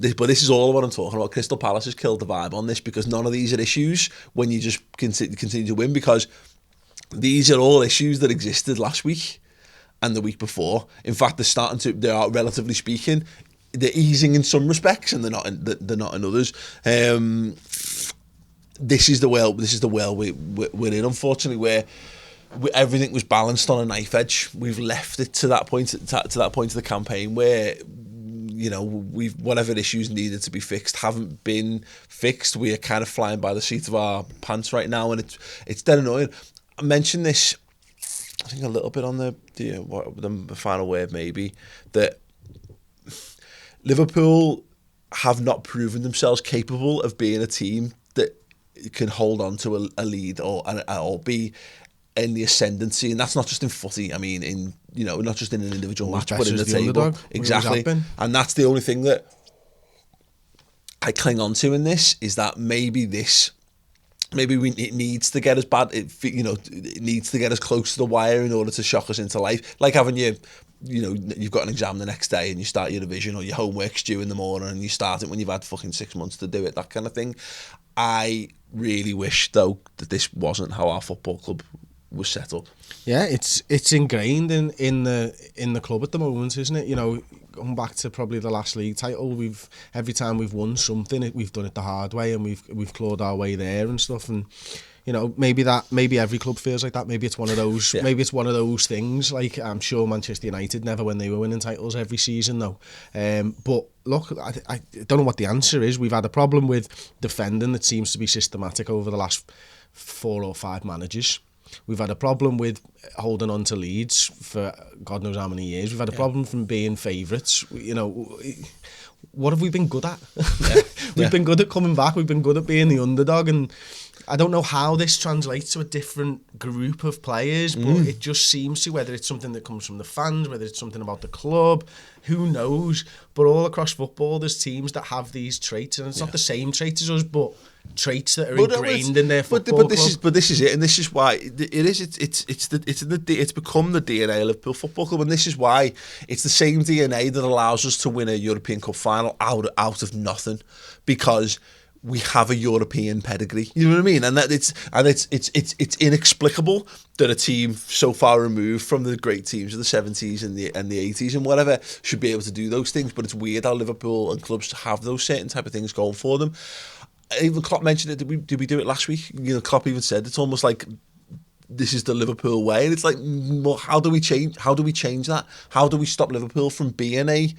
But this is all what I'm talking about. Crystal Palace has killed the vibe on this, because none of these are issues when you just continue to win, because these are all issues that existed last week and the week before. In fact, they are, relatively speaking, they're easing in some respects, and they're not in others. This is the world we're in, unfortunately, where everything was balanced on a knife edge. We've left it to that point of the campaign where, whatever issues needed to be fixed haven't been fixed. We are kind of flying by the seat of our pants right now, and it's dead annoying. I mentioned this, I think, a little bit on the final word, maybe, that Liverpool have not proven themselves capable of being a team that can hold on to a lead or be in the ascendancy, and that's not just in footy. I mean, not just in an individual match, but in the table. Underdog, exactly, and that's the only thing that I cling on to in this, is that maybe it needs to get as bad. It needs to get as close to the wire in order to shock us into life. Like having you've got an exam the next day and you start your revision, or your homework's due in the morning and you start it when you've had fucking 6 months to do it. That kind of thing. I really wish, though, that this wasn't how our football club was set up. Yeah, it's ingrained in the club at the moment, isn't it? Going back to probably the last league title, every time we've won something, we've done it the hard way, and we've clawed our way there and stuff. And maybe every club feels like that. Maybe it's one of those. Yeah. Maybe it's one of those things. Like, I'm sure Manchester United never, when they were winning titles every season, though. But look, I don't know what the answer is. We've had a problem with defending that seems to be systematic over the last 4 or 5 managers. We've had a problem with holding on to leads for God knows how many years. We've had a problem from being favourites. What have we been good at? We've been good at coming back. We've been good at being the underdog, and I don't know how this translates to a different group of players, but it just seems to, whether it's something that comes from the fans, whether it's something about the club, who knows. But all across football, there's teams that have these traits, and it's not the same traits as us, but traits that are ingrained in their football club. This is it, and this is why it's become the DNA of Liverpool Football Club, and this is why it's the same DNA that allows us to win a European Cup final out of nothing, because we have a European pedigree. You know what I mean? And that it's inexplicable that a team so far removed from the great teams of the 70s and the 80s and whatever should be able to do those things. But it's weird how Liverpool and clubs have those certain type of things going for them. Even Klopp mentioned it. Did we do it last week? Klopp even said it's almost like this is the Liverpool way, and it's like, well, how do we change that? How do we stop Liverpool from being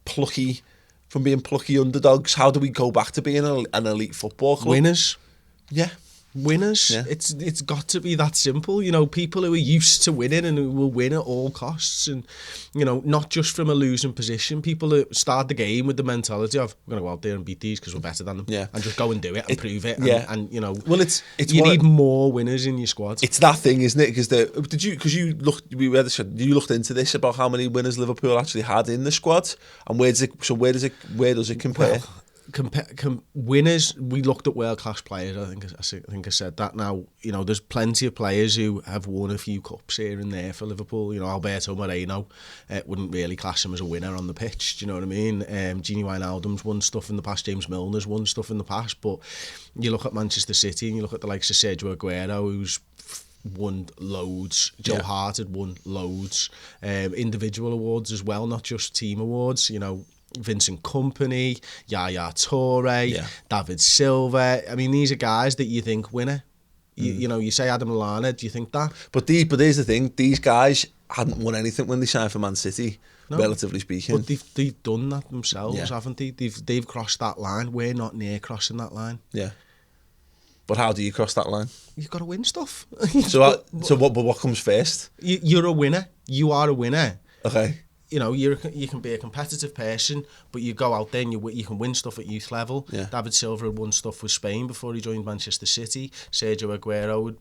plucky underdogs? How do we go back to being an elite football club? Winners. Yeah. Winners. Yeah. It's got to be that simple. People who are used to winning and who will win at all costs, and not just from a losing position. People that start the game with the mentality of, we're going to go out there and beat these because we're better than them, and just go and do it and prove it. And well, it's you need more winners in your squad. It's that thing, isn't it? Because you looked into this about how many winners Liverpool actually had in the squad, and where does it compare? Winners, we looked at world-class players. I think I said that. Now, there's plenty of players who have won a few cups here and there for Liverpool. Alberto Moreno wouldn't really class him as a winner on the pitch. Do you know what I mean? Gini Wijnaldum's won stuff in the past. James Milner's won stuff in the past. But you look at Manchester City and you look at the likes of Sergio Aguero, who's won loads. Joe Hart had won loads. Individual awards as well, not just team awards. Vincent Kompany, Yaya Toure, David Silva. I mean, these are guys that you think winner. You say Adam Lallana, do you think that? But here's the thing: these guys hadn't won anything when they signed for Man City, relatively speaking. But they've done that themselves, haven't they? They've crossed that line. We're not near crossing that line. Yeah. But how do you cross that line? You've got to win stuff. What comes first? You're a winner. You are a winner. Okay. You can be a competitive person, but you go out there and you can win stuff at youth level. Yeah. David Silva had won stuff with Spain before he joined Manchester City. Sergio Aguero had,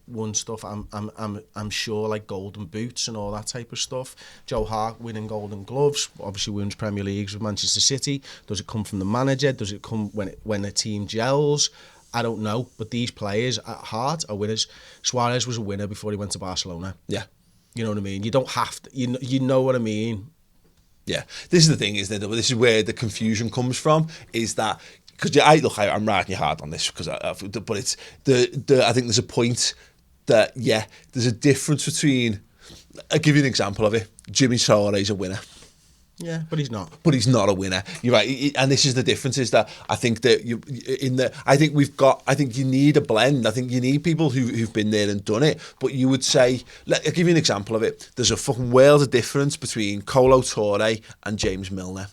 won stuff. I'm sure, like golden boots and all that type of stuff. Joe Hart winning golden gloves, obviously wins Premier Leagues with Manchester City. Does it come from the manager? Does it come when a team gels? I don't know, but these players at heart are winners. Suarez was a winner before he went to Barcelona. Yeah. You know what I mean? You don't have to. You know what I mean? Yeah, this is the thing, isn't it? This is where the confusion comes from. Is that because I'm writing you hard on this because but it's I think there's a point that there's a difference between. I'll give you an example of it. Jimmy Touré's a winner. Yeah, but he's not. But he's not a winner. You're right, and this is the difference. Is that I think that I think you need a blend. I think you need people who've been there and done it. But you would say, I'll give you an example of it. There's a fucking world of difference between Kolo Touré and James Milner.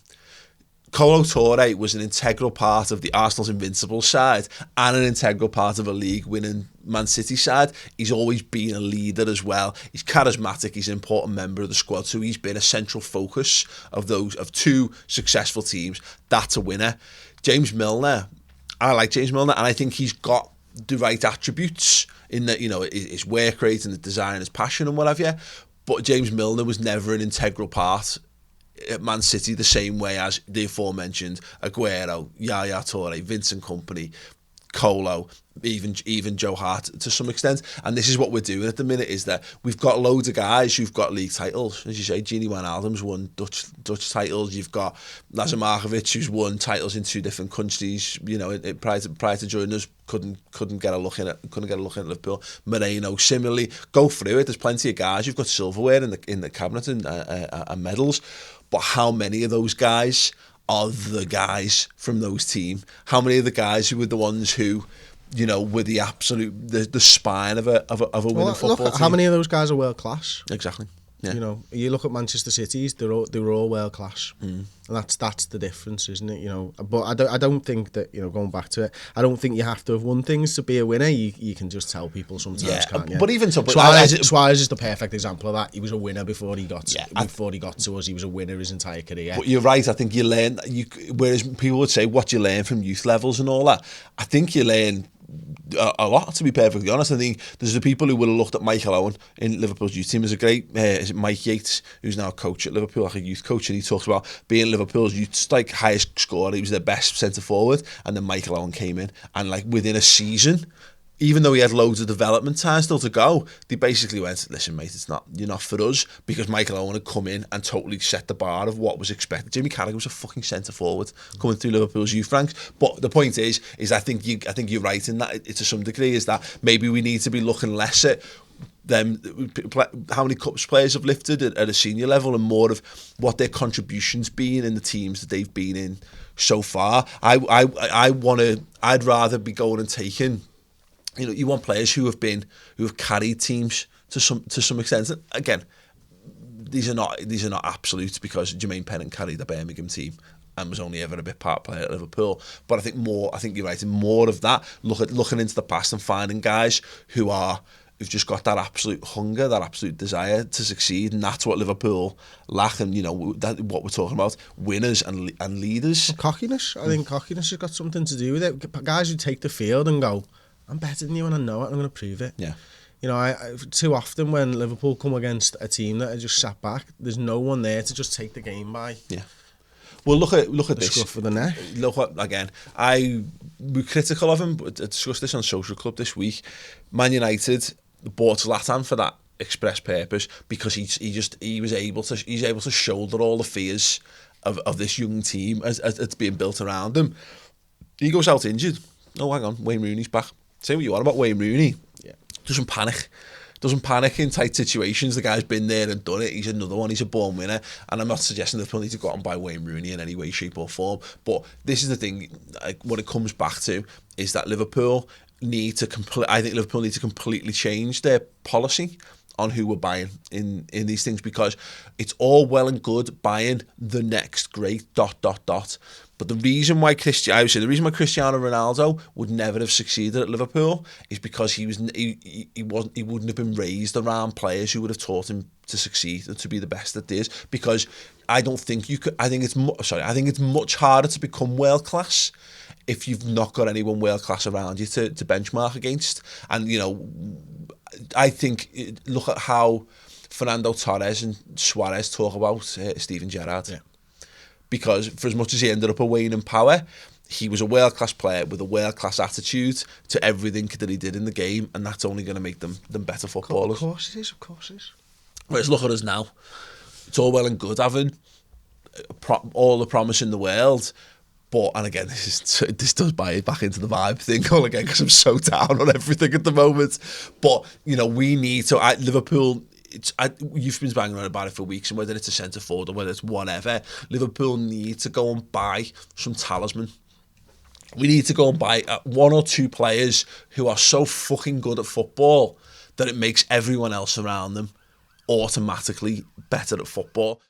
Kolo Touré was an integral part of the Arsenal's invincible side and an integral part of a league-winning Man City side. He's always been a leader as well. He's charismatic. He's an important member of the squad. So he's been a central focus of two successful teams. That's a winner. James Milner, I like James Milner, and I think he's got the right attributes in that, his work rate and the design, his passion and what have you. But James Milner was never an integral part at Man City the same way as the aforementioned Aguero, Yaya Toure, Vincent Kompany, Kolo, even Joe Hart to some extent. And this is what we're doing at the minute, is that we've got loads of guys who've got league titles. As you say, Gini Wijnaldum's won Dutch titles. You've got Lazar Markovic, who's won titles in 2 different countries. Prior to joining us, couldn't get a look in at Liverpool. Moreno, similarly, go through it. There's plenty of guys who've got silverware in the cabinet and medals. But how many of those guys are the guys from those teams? How many of the guys who were the ones who, were the absolute the spine of a winning football team? How many of those guys are world class? Exactly. Yeah. You look at Manchester City's; they were all world class, and that's the difference, isn't it? But I don't think that going back to it, I don't think you have to have won things to be a winner. You can just tell people sometimes, can't you? But even so, Suarez is the perfect example of that. He was a winner before he got to us. He was a winner his entire career. But you're right. I think you learn. Whereas people would say, "What do you learn from youth levels and all that?" I think you learn a lot, to be perfectly honest. I think there's the people who would have looked at Michael Owen in Liverpool's youth team as a great, is it Mike Yates, who's now a coach at Liverpool, like a youth coach, and he talks about being Liverpool's youth highest scorer. He was their best centre forward, and then Michael Owen came in, and within a season, even though he had loads of development time still to go, they basically went, listen mate, you're not for us, because Michael Owen had come in and totally set the bar of what was expected. Jimmy Carragher was a fucking centre forward coming through Liverpool's youth ranks. But the point is I think you're right in that, to some degree, is that maybe we need to be looking less at them, how many cups players have lifted at a senior level, and more of what their contributions been in the teams that they've been in so far. I'd rather be going and taking, you want players who have carried teams to some extent. Again, these are not absolutes, because Jermaine Pennant carried the Birmingham team and was only ever a bit part player at Liverpool. But I think you're right in more of that. Looking into the past and finding guys who've just got that absolute hunger, that absolute desire to succeed, and that's what Liverpool lack. And what we're talking about, winners and leaders. Cockiness. I think cockiness has got something to do with it. Guys who take the field and go, I'm better than you and I know it, I'm going to prove it. Yeah. Too often when Liverpool come against a team that are just sat back, there's no one there to just take the game by. Yeah. Well, look at the this. Scruff of the neck. Look at, again, I was critical of him, but I discussed this on Social Club this week. Man United bought Zlatan for that express purpose, because he's able to shoulder all the fears of this young team as it's being built around him. He goes out injured. Oh, hang on, Wayne Rooney's back. Say what you want about Wayne Rooney. Yeah. Doesn't panic in tight situations. The guy's been there and done it. He's another one. He's a born winner. And I'm not suggesting Liverpool need to go out and buy Wayne Rooney in any way, shape or form. But this is the thing, what it comes back to is that Liverpool need to completely change their policy on who we're buying in these things, because it's all well and good buying the next great ... But the reason why Cristiano Ronaldo would never have succeeded at Liverpool is because he wouldn't have been raised around players who would have taught him to succeed and to be the best at this. Because I think it's much harder to become world class if you've not got anyone world class around you to benchmark against. And I think, look at how Fernando Torres and Suarez talk about Steven Gerrard. Yeah. Because for as much as he ended up a wane in power, he was a world-class player with a world-class attitude to everything that he did in the game, and that's only going to make them better footballers. Of course it is. Whereas look at us now. It's all well and good having all the promise in the world. But, and again, this does buy it back into the vibe thing all again, because I'm so down on everything at the moment. But, you know, we need to, Liverpool, you've been banging on about it for weeks, and whether it's a centre forward or whether it's whatever, Liverpool need to go and buy some talisman. We need to go and buy one or two players who are so fucking good at football that it makes everyone else around them automatically better at football.